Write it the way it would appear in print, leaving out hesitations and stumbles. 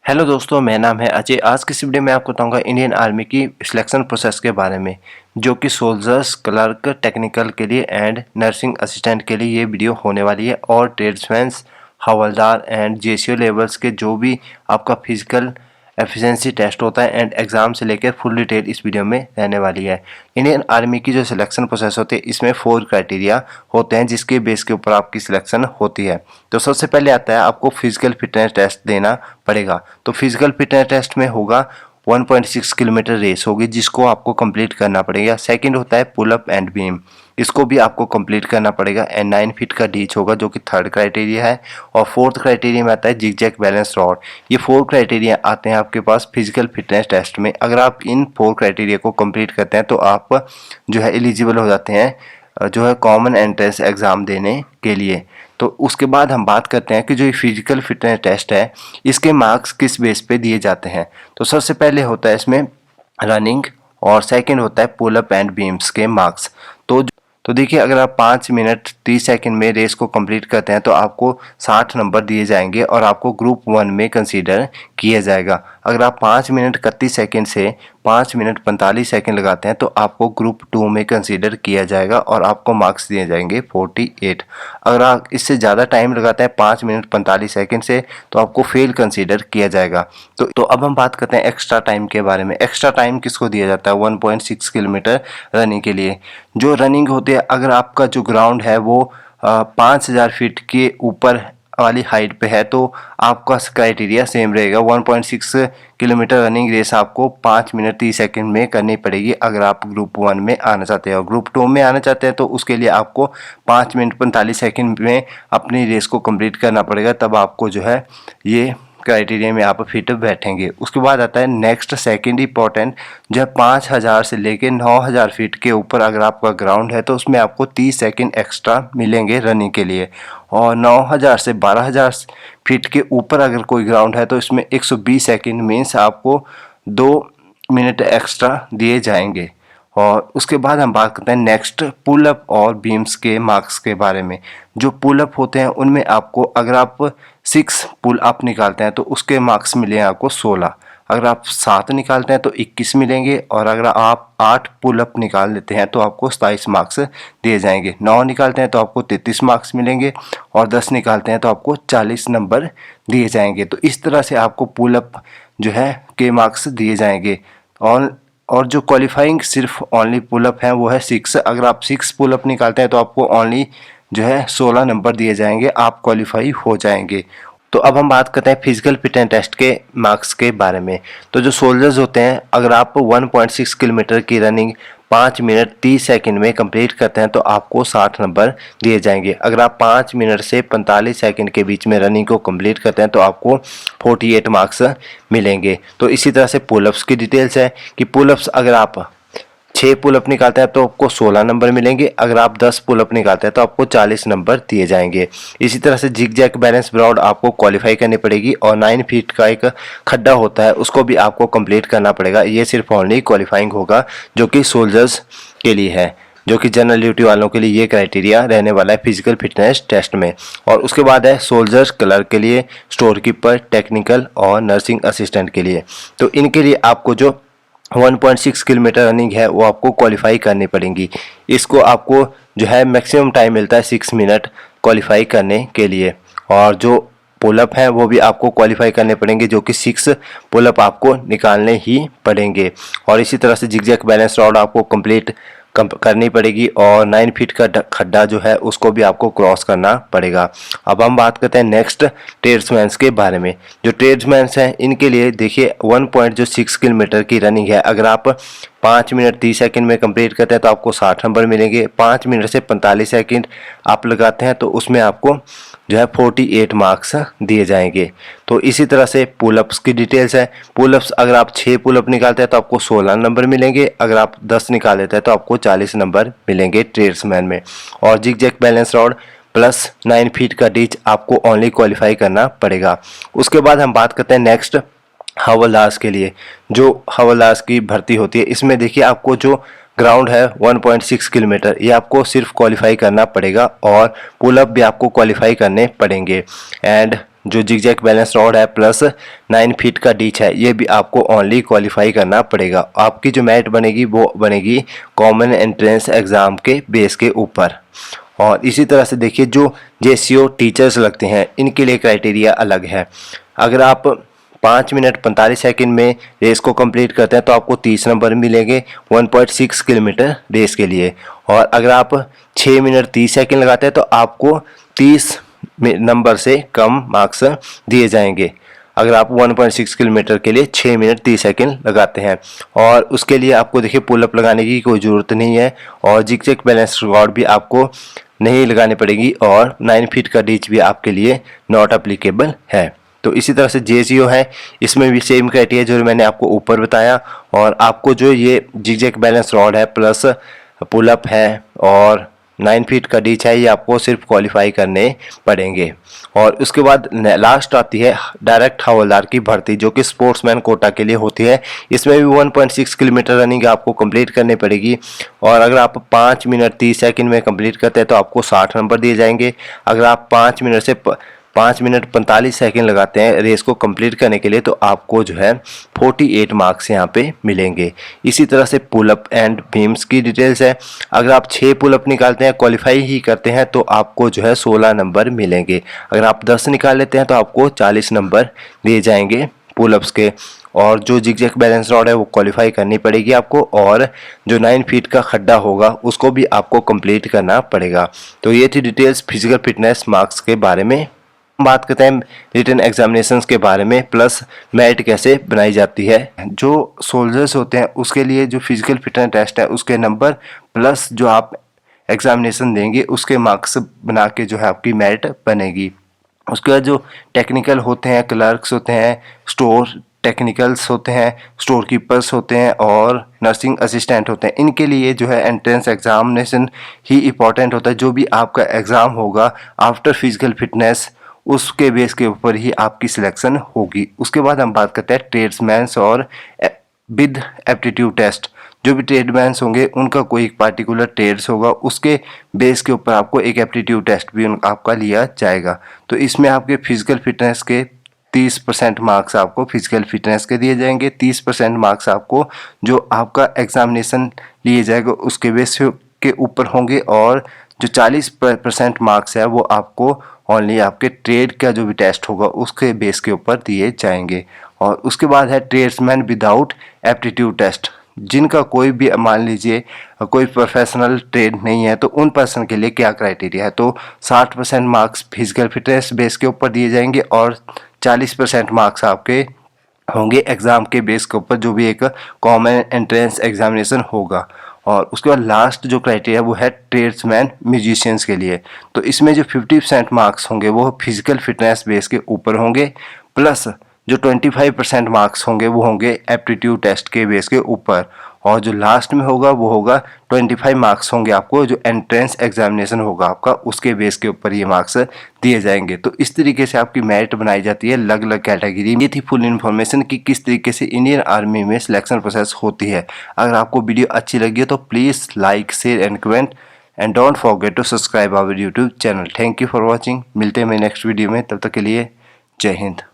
Hello दोस्तों, मेरा नाम है अजय। आज की इस वीडियो में आपको बताऊंगा इंडियन आर्मी की सिलेक्शन प्रोसेस के बारे में, जो कि सोल्जर्स, क्लर्क, टेक्निकल के लिए एंड नर्सिंग असिस्टेंट के लिए ये वीडियो होने वाली है। और ट्रेड्समैन्स, हवलदार एंड जेसीओ लेवल्स के जो भी आपका फिजिकल एफिशिएंसी टेस्ट होता है एंड एग्जाम से लेकर फुल डिटेल इस वीडियो में रहने वाली है। इंडियन आर्मी की जो सिलेक्शन प्रोसेस होती है, इसमें 4 क्राइटेरिया होते हैं जिसके बेस के ऊपर आपकी सिलेक्शन होती है। तो सबसे पहले आता है आपको फिजिकल फिटनेस टेस्ट देना पड़ेगा। तो फिजिकल फिटनेस टेस्ट में होगा 1.6 किलोमीटर रेस होगी जिसको आपको कंप्लीट करना पड़ेगा। सेकंड होता है पुल अप एंड बीम, इसको भी आपको कंप्लीट करना पड़ेगा। एंड 9 फीट का डीच होगा जो कि थर्ड क्राइटेरिया है। और फोर्थ क्राइटेरिया में आता है जिगजैग बैलेंस रॉड। ये 4 क्राइटेरिया आते हैं आपके पास फिजिकल फिटनेस टेस्ट में। अगर आप इन 4 क्राइटेरिया को कंप्लीट करते हैं तो आप जो है एलिजिबल हो जाते हैं जो है कॉमन एंट्रेंस एग्ज़ाम देने के लिए। तो उसके बाद हम बात करते हैं कि जो ये फिजिकल फिटनेस टेस्ट है, इसके मार्क्स किस बेस पे दिए जाते हैं। तो सबसे पहले होता है इसमें रनिंग और सेकंड होता है पुल अप एंड बीम्स के मार्क्स। तो देखिए, अगर आप 5 मिनट 30 सेकंड में रेस को कंप्लीट करते हैं तो आपको 60 नंबर दिए जाएंगे और आपको ग्रुप 1 में कंसीडर किया जाएगा। अगर आप 5 मिनट 31 सेकंड से 5 मिनट 45 सेकंड लगाते हैं तो आपको ग्रुप 2 में कंसीडर किया जाएगा और आपको मार्क्स दिए जाएंगे 48। अगर आप इससे ज़्यादा टाइम लगाते हैं 5 मिनट 45 सेकंड से तो आपको फेल कंसीडर किया जाएगा। तो अब हम बात करते हैं एक्स्ट्रा टाइम के बारे में। एक्स्ट्रा टाइम किसको दिया जाता है 1.6 किलोमीटर रनिंग के लिए। जो रनिंग होती है, अगर आपका जो ग्राउंड है वो 5000 फीट के ऊपर वाली हाइट पे है तो आपका क्राइटेरिया सेम रहेगा। 1.6 किलोमीटर रनिंग रेस आपको 5 मिनट 30 सेकंड में करनी पड़ेगी अगर आप ग्रुप 1 में आना चाहते हैं। और ग्रुप 2 में आना चाहते हैं तो उसके लिए आपको 5 मिनट 45 सेकंड में अपनी रेस को कंप्लीट करना पड़ेगा, तब आपको जो है ये क्राइटेरिया में आप फिट बैठेंगे। उसके बाद आता है नेक्स्ट सेकंड इंपॉर्टेंट, जो है 5000 से लेके 9000 फीट के ऊपर अगर आपका ग्राउंड है तो उसमें आपको 30 सेकंड एक्स्ट्रा मिलेंगे रनिंग के लिए। और 9000 से 12000 फीट के ऊपर अगर कोई ग्राउंड है तो इसमें 120 सेकंड मीन्स आपको 2 मिनट एक्स्ट्रा दिए जाएंगे। और उसके बाद हम बात करते हैं नेक्स्ट पुल अप और बीम्स के मार्क्स के बारे में। जो पुल अप होते हैं उनमें आपको, अगर आप 6 पुल अप निकालते हैं तो उसके मार्क्स मिलेंगे आपको 16। अगर आप 7 निकालते हैं तो 21 मिलेंगे। और अगर आप 8 पुल अप निकाल लेते हैं तो आपको 27 मार्क्स दिए जाएंगे। 9 निकालते हैं तो आपको 33 मार्क्स मिलेंगे। और 10 निकालते हैं तो आपको 40 नंबर दिए जाएंगे। तो इस तरह से आपको पुल अप जो है के मार्क्स दिए जाएंगे। और जो क्वालिफाइंग सिर्फ ओनली पुलअप है वो है 6। अगर आप 6 पुलअप निकालते हैं तो आपको ओनली जो है 16 नंबर दिए जाएंगे, आप क्वालिफाई हो जाएंगे। तो अब हम बात करते हैं फिजिकल फिटनेस टेस्ट के मार्क्स के बारे में। तो जो सोल्जर्स होते हैं, अगर आप 1.6 किलोमीटर की रनिंग 5 मिनट 30 सेकंड में कंप्लीट करते हैं तो आपको 60 नंबर दिए जाएंगे। अगर आप 5 मिनट से 45 सेकंड के बीच में रनिंग को कंप्लीट करते हैं तो आपको 48 मार्क्स मिलेंगे। तो इसी तरह से पुलअप्स की डिटेल्स है कि पुलअप्स अगर आप 6 पुलअप निकालते हैं तो आपको 16 नंबर मिलेंगे। अगर आप 10 पुलअप निकालते हैं तो आपको 40 नंबर दिए जाएंगे। इसी तरह से जिग-जैग बैलेंस ब्रॉड आपको क्वालिफाई करनी पड़ेगी। और 9 फीट का एक खड्डा होता है उसको भी आपको कंप्लीट करना पड़ेगा। ये सिर्फ ओनली क्वालिफाइंग होगा जो कि सोल्जर्स के लिए है, जो कि जनरल ड्यूटी वालों के लिए ये क्राइटेरिया रहने वाला है फिजिकल फिटनेस टेस्ट में। और उसके बाद है सोल्जर्स, क्लर्क के लिए, स्टोर कीपर, टेक्निकल और नर्सिंग असिस्टेंट के लिए। तो इनके लिए आपको जो 1.6 किलोमीटर रनिंग है वो आपको क्वालिफाई करनी पड़ेगी। इसको आपको जो है मैक्सिमम टाइम मिलता है 6 मिनट क्वालिफाई करने के लिए। और जो पुलअप हैं वो भी आपको क्वालिफाई करने पड़ेंगे, जो कि 6 पुलअप आपको निकालने ही पड़ेंगे। और इसी तरह से जिग-जैग बैलेंस रॉड आपको कंप्लीट करनी पड़ेगी। और 9 फीट का खड्डा जो है उसको भी आपको क्रॉस करना पड़ेगा। अब हम बात करते हैं नेक्स्ट ट्रेड्समैन्स के बारे में। जो ट्रेड्समैन्स हैं इनके लिए देखिए 1.6 किलोमीटर की रनिंग है। अगर आप 5 मिनट 30 सेकंड में कंप्लीट करते हैं तो आपको 60 नंबर मिलेंगे। 5 मिनट से 45 सेकंड आप लगाते हैं तो उसमें आपको जो है 48 मार्क्स दिए जाएंगे। तो इसी तरह से पुलअप्स की डिटेल्स है। पुलअप्स अगर आप 6 पुलअप निकालते हैं तो आपको 16 नंबर मिलेंगे। अगर आप 10 निकाल लेते हैं तो आपको 40 नंबर मिलेंगे ट्रेड्समैन में। और zigzag balance rod plus 9 feet का डीच आपको ओनली क्वालिफाई करना पड़ेगा। उसके बाद हम बात करते हैं नेक्स्ट हवलदार के लिए। जो हवलदार की भर्ती होती है इसमें देखिए आपको जो ग्राउंड है 1.6 किलोमीटर, ये आपको सिर्फ क्वालिफाई करना पड़ेगा। और पुलअप भी आपको क्वालिफाई करने पड़ेंगे। एंड जो जिगजैग बैलेंस रॉड है प्लस 9 फीट का डीच है, ये भी आपको ओनली क्वालिफाई करना पड़ेगा। आपकी जो मेरिट बनेगी वो बनेगी कॉमन एंट्रेंस एग्ज़ाम के बेस के ऊपर। और इसी तरह से देखिए जो जेसीओ टीचर्स लगते हैं इनके लिए क्राइटेरिया अलग है। अगर आप 5 मिनट 45 सेकंड में रेस को कंप्लीट करते हैं तो आपको 30 नंबर मिलेंगे 1.6 किलोमीटर रेस के लिए। और अगर आप 6 मिनट 30 सेकंड लगाते हैं तो आपको 30 नंबर से कम मार्क्स दिए जाएंगे अगर आप 1.6 किलोमीटर के लिए 6 मिनट 30 सेकंड लगाते हैं। और उसके लिए आपको देखिए पुलअप लगाने की कोई ज़रूरत नहीं है और जिगजैग बैलेंस रॉड भी आपको नहीं लगानी पड़ेगी और 9 फीट का डीच भी आपके लिए नॉट अप्लीकेबल है। तो इसी तरह से जेसीओ है, इसमें भी सेम क्राइटेरिया जो मैंने आपको ऊपर बताया। और आपको जो ये जिगजैग बैलेंस रॉड है प्लस पुलअप है और 9 फीट का डीच है, ये आपको सिर्फ क्वालिफाई करने पड़ेंगे। और उसके बाद लास्ट आती है डायरेक्ट हवलदार की भर्ती जो कि स्पोर्ट्समैन कोटा के लिए होती है। इसमें भी 1.6 किलोमीटर रनिंग आपको कंप्लीट करनी पड़ेगी। और अगर आप 5 मिनट 30 सेकंड में कंप्लीट करते हैं तो आपको 60 नंबर दिए जाएंगे। अगर आप 5 मिनट 45 सेकंड लगाते हैं रेस को कंप्लीट करने के लिए तो आपको जो है 48 मार्क्स यहाँ पे मिलेंगे। इसी तरह से पुलअप एंड बीम्स की डिटेल्स है। अगर आप 6 पुलअप निकालते हैं क्वालिफाई ही करते हैं तो आपको जो है 16 नंबर मिलेंगे। अगर आप 10 निकाल लेते हैं तो आपको 40 नंबर दिए जाएंगे पुलअप्स के। और जो जिगजैग बैलेंस रॉड है वो क्वालिफाई करनी पड़ेगी आपको और जो 9 फीट का खड्डा होगा उसको भी आपको कंप्लीट करना पड़ेगा। तो ये थी डिटेल्स फिजिकल फिटनेस मार्क्स के बारे में। बात करते हैं रिटन एग्जामिनेशंस के बारे में प्लस मेरिट कैसे बनाई जाती है। जो सोल्जर्स होते हैं उसके लिए जो फिजिकल फिटनेस टेस्ट है उसके नंबर प्लस जो आप एग्जामिनेशन देंगे उसके मार्क्स बना के जो है आपकी मेरिट बनेगी। उसके बाद जो टेक्निकल होते हैं, क्लर्क्स होते हैं, स्टोर टेक्निकल्स होते हैं, स्टोर कीपर्स होते हैं और नर्सिंग असिस्टेंट होते हैं, इनके लिए जो है एंट्रेंस एग्जामिनेशन ही इम्पॉर्टेंट होता है। जो भी आपका एग्ज़ाम होगा आफ्टर फिजिकल फिटनेस उसके बेस के ऊपर ही आपकी सिलेक्शन होगी। उसके बाद हम बात करते हैं ट्रेड्समैन्स और विद एप्टीट्यूड टेस्ट। जो भी ट्रेडमैन्स होंगे उनका कोई एक पार्टिकुलर ट्रेड्स होगा उसके बेस के ऊपर आपको एक एप्टीट्यूड टेस्ट भी आपका लिया जाएगा। तो इसमें आपके फिजिकल फिटनेस के 30% मार्क्स आपको फिजिकल फिटनेस के दिए जाएंगे, 30% मार्क्स आपको जो आपका एग्जामिनेशन लिए जाएगा उसके बेस के ऊपर होंगे और जो 40% मार्क्स है वो आपको ओनली आपके ट्रेड का जो भी टेस्ट होगा उसके बेस के ऊपर दिए जाएंगे। और उसके बाद है ट्रेड्समैन विदाउट एप्टीट्यूड टेस्ट। जिनका कोई भी मान लीजिए कोई प्रोफेशनल ट्रेड नहीं है तो उन पर्सन के लिए क्या क्राइटेरिया है, तो 60% मार्क्स फिजिकल फिटनेस बेस के ऊपर दिए जाएंगे और 40% मार्क्स आपके होंगे एग्ज़ाम के बेस के ऊपर जो भी एक कॉमन एंट्रेंस एग्जामिनेशन होगा। और उसके बाद लास्ट जो क्राइटेरिया वो है ट्रेड्समैन म्यूजिशियंस के लिए। तो इसमें जो 50% मार्क्स होंगे वो फिजिकल फिटनेस बेस के ऊपर होंगे प्लस जो 25% मार्क्स होंगे वो होंगे एप्टीट्यूड टेस्ट के बेस के ऊपर और जो लास्ट में होगा वो होगा 25 मार्क्स होंगे आपको जो एंट्रेंस एग्जामिनेशन होगा आपका उसके बेस के ऊपर ये मार्क्स दिए जाएंगे। तो इस तरीके से आपकी मेरिट बनाई जाती है अलग अलग कैटेगरी में। ये थी फुल इन्फॉर्मेशन कि किस तरीके से इंडियन आर्मी में सिलेक्शन प्रोसेस होती है। अगर आपको वीडियो अच्छी लगी है तो please like share and comment and don't forget to subscribe our YouTube channel. Thank you for watching. मिलते हैं मैं नेक्स्ट वीडियो में, तब तक के लिए जय हिंद।